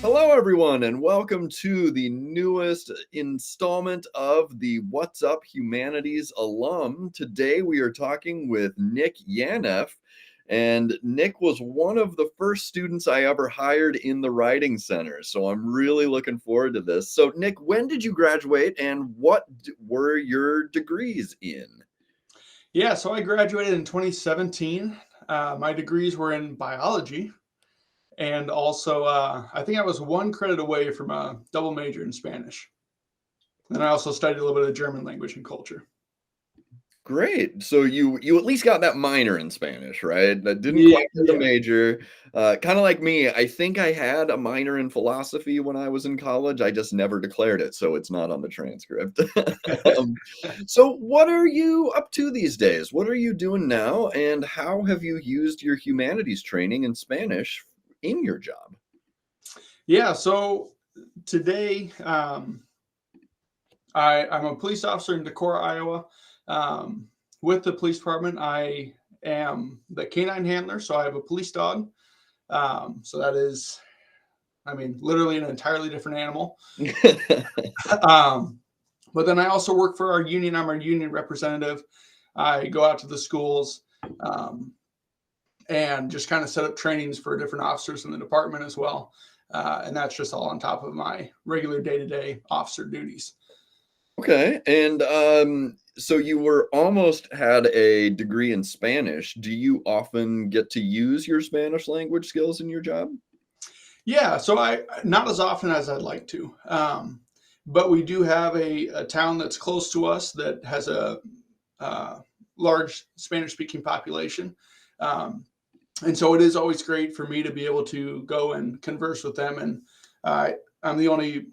Hello, everyone, and welcome to the newest installment of the What's Up Humanities Alum. Today, we are talking with Nick Yaneff, and Nick was one of the first students I ever hired in the Writing Center, so I'm really looking forward to this. So, Nick, when did you graduate, and what were your degrees in? Yeah, so I graduated in 2017. My degrees were in biology, and also I think I was one credit away from a double major in Spanish. And I also studied a little bit of German language and culture. Great. So you at least got that minor in Spanish, right? That didn't Yeah, quite get the yeah. major. Kind of like me, I think I had a minor in philosophy when I was in college. I just never declared it, so it's not on the transcript. Um, so what are you up to these days? What are you doing now, and how have you used your humanities training in Spanish in your job? Yeah, so today I'm a police officer in Decorah, Iowa. With the police department, I am the canine handler, so I have a police dog. So that is, literally an entirely different animal. Um, but then I also work for our union. I'm our union representative. I go out to the schools and just kind of set up trainings for different officers in the department as well. And that's just all on top of my regular day-to-day officer duties. Okay. And so you were almost had a degree in Spanish. Do you often get to use your Spanish language skills in your job? Yeah, so I not as often as I'd like to, but we do have a town that's close to us that has a large Spanish-speaking population. Um, and so it is always great for me to be able to go and converse with them. And I'm the only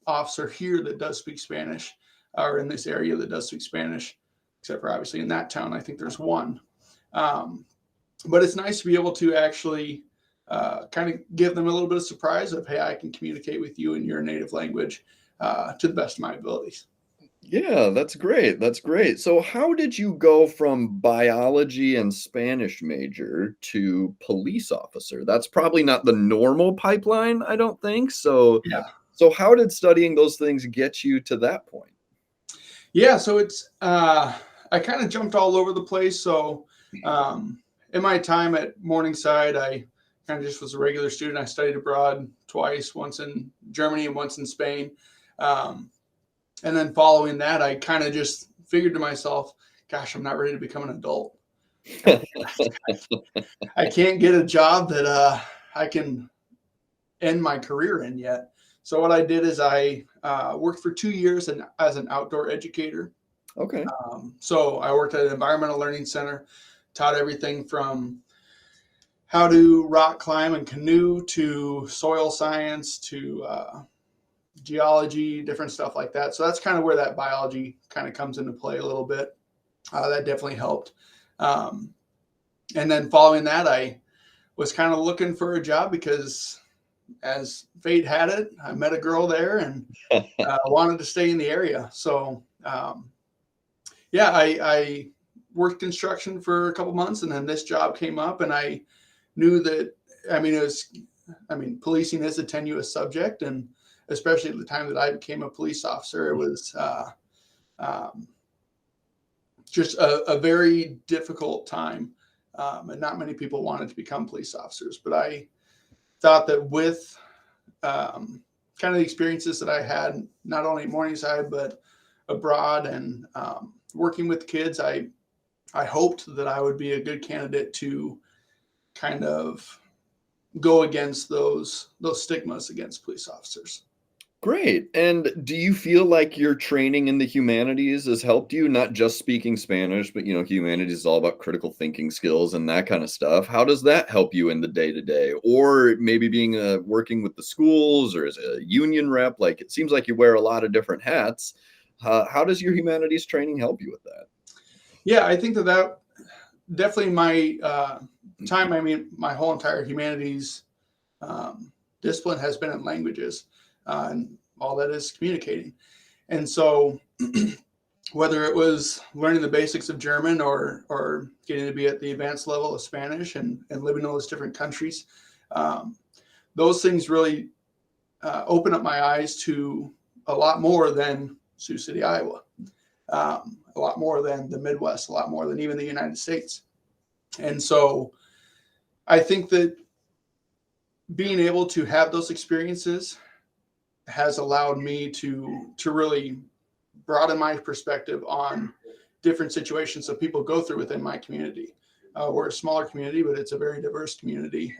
officer here that does speak Spanish, or in this area that does speak Spanish, except for obviously in that town. I think there's one. Um, but it's nice to be able to actually kind of give them a little bit of surprise of, hey, I can communicate with you in your native language to the best of my abilities. Yeah, that's great. That's great. So how did you go from biology and Spanish major to police officer? That's probably not the normal pipeline, I don't think. Yeah. So how did studying those things get you to that point? Yeah. So I kind of jumped all over the place. So in my time at Morningside, I kind of just was a regular student. I studied abroad twice, once in Germany and once in Spain. Um, and then following that, I kind of just figured to myself, gosh, I'm not ready to become an adult. I can't get a job that I can end my career in yet. So what I did is I worked for 2 years as an outdoor educator. Okay. So I worked at an environmental learning center, taught everything from how to rock climb and canoe to soil science to geology, different stuff like that. So that's kind of where that biology kind of comes into play a little bit. That definitely helped. Um, and then following that, I was kind of looking for a job because, as fate had it, I met a girl there and wanted to stay in the area. So, yeah, I worked construction for a couple months, and then this job came up, and I knew that. Policing is a tenuous subject, and especially at the time that I became a police officer, it was um, just a very difficult time, and not many people wanted to become police officers. But I thought that with kind of the experiences that I had, not only at Morningside, but abroad and working with kids, I hoped that I would be a good candidate to kind of go against those stigmas against police officers. Great. And do you feel like your training in the humanities has helped you, not just speaking Spanish, but humanities is all about critical thinking skills and that kind of stuff. How does that help you in the day to day? Or maybe being working with the schools or as a union rep? Like it seems like you wear a lot of different hats. How does your humanities training help you with that? Yeah, I think that definitely my time. My whole entire humanities discipline has been in languages, and all that is communicating. And so, whether it was learning the basics of German or getting to be at the advanced level of Spanish and living in all those different countries, um, those things really opened up my eyes to a lot more than Sioux City, Iowa, a lot more than the Midwest, a lot more than even the United States. And so I think that being able to have those experiences has allowed me to really broaden my perspective on different situations that people go through within my community. We're a smaller community, but it's a very diverse community.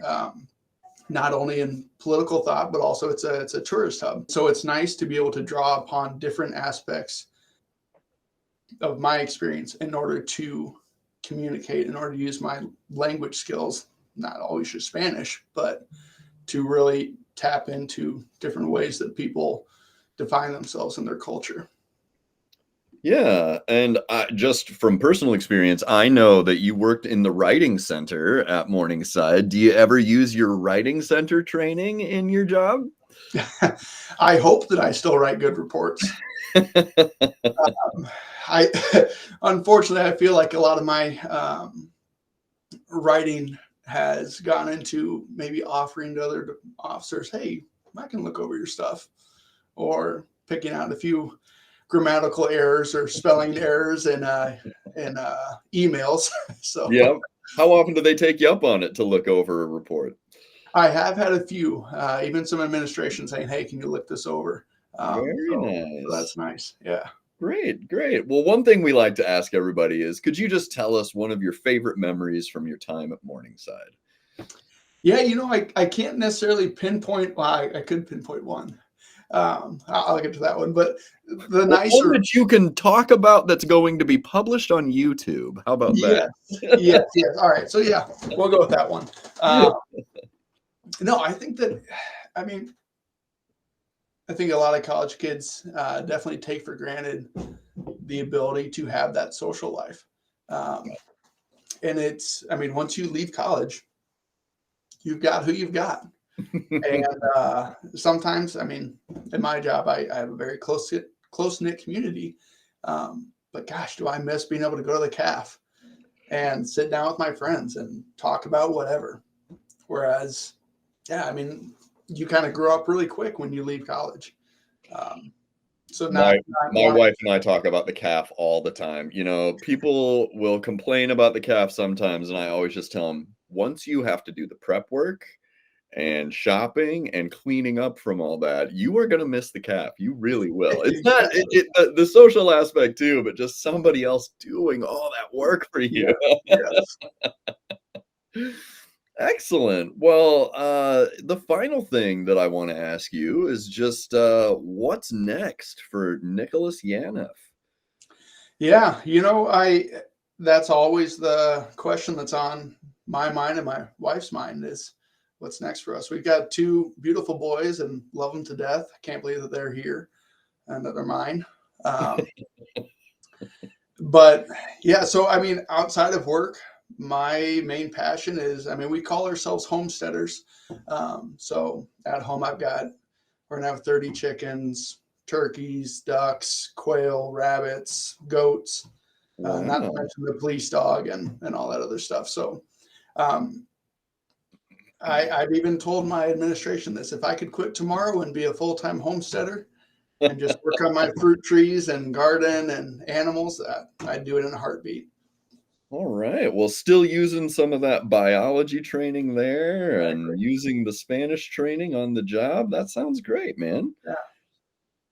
Not only in political thought, but also it's a tourist hub. So it's nice to be able to draw upon different aspects of my experience in order to communicate, in order to use my language skills, not always just Spanish, but to really tap into different ways that people define themselves and their culture. Yeah, and just from personal experience, I know that you worked in the writing center at Morningside. Do you ever use your writing center training in your job? I hope that I still write good reports. I unfortunately, I feel like a lot of my writing has gone into maybe offering to other officers, "Hey, I can look over your stuff," or picking out a few grammatical errors or spelling errors in emails. So Yeah. How often do they take you up on it to look over a report? I have had a few, even some administration saying, "Hey, can you look this over?" Very So nice. that's nice. Yeah. Great, great. Well, one thing we like to ask everybody is, could you just tell us one of your favorite memories from your time at Morningside? Yeah, I can't necessarily pinpoint. Well, I could pinpoint one. I'll get to that one. But the Well, one nicer, that you can talk about that's going to be published on YouTube. How about that? yes, yes. All right. So yeah, we'll go with that one. No, I think that, I mean, I think a lot of college kids definitely take for granted the ability to have that social life. Um, and I mean, once you leave college, you've got who you've got. And sometimes, I mean, in my job, I have a very close knit community. But gosh, do I miss being able to go to the caf and sit down with my friends and talk about whatever. Whereas, yeah, I mean, you kind of grow up really quick when you leave college. Um, so My not my wanting, wife and I talk about the calf all the time. You know, people will complain about the calf sometimes, and I always just tell them, once you have to do the prep work and shopping and cleaning up from all that, you are gonna miss the calf. You really will. It's not the social aspect too, but just somebody else doing all that work for yeah, you. yes. Excellent. Well, the final thing that I want to ask you is just what's next for Nicholas Yaneff? Yeah, that's always the question that's on my mind and my wife's mind is what's next for us. We've got two beautiful boys and love them to death. I can't believe that they're here and that they're mine. Um, but yeah, so I mean, outside of work, my main passion is, I mean, we call ourselves homesteaders. So at home, we're gonna have 30 chickens, turkeys, ducks, quail, rabbits, goats, not to Wow. mention the police dog and all that other stuff. So um, I've even told my administration this: if I could quit tomorrow and be a full time homesteader and just work on my fruit trees and garden and animals, I'd do it in a heartbeat. All right. Well, still using some of that biology training there Exactly. and using the Spanish training on the job. That sounds great, man. Yeah.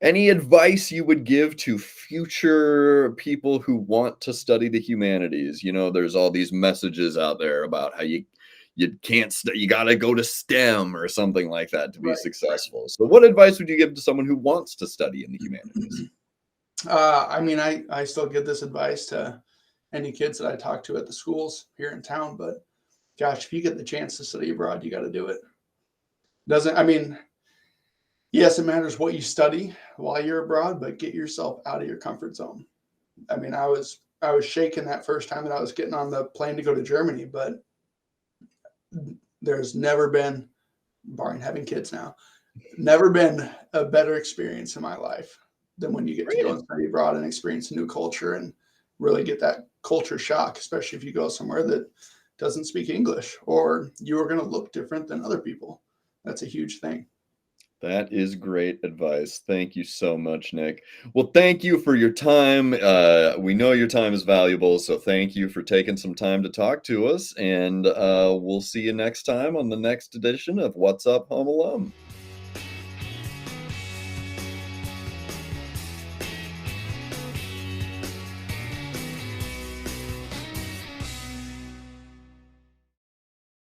Any advice you would give to future people who want to study the humanities? You know, there's all these messages out there about how you can't you got to go to STEM or something like that to be Right. successful. So what advice would you give to someone who wants to study in the humanities? I mean, I still give this advice to any kids that I talk to at the schools here in town, but gosh, if you get the chance to study abroad, you got to do it. Doesn't, I mean, yes, it matters what you study while you're abroad, but get yourself out of your comfort zone. I mean, I was shaking that first time that I was getting on the plane to go to Germany, but there's never been, barring having kids now, never been a better experience in my life than when you get to go Great. and study abroad and experience a new culture and really get that culture shock, especially if you go somewhere that doesn't speak English or you are going to look different than other people. That's a huge thing. That is great advice. Thank you so much, Nick. Well, thank you for your time. We know your time is valuable, so thank you for taking some time to talk to us. And we'll see you next time on the next edition of What's Up, Home Alum.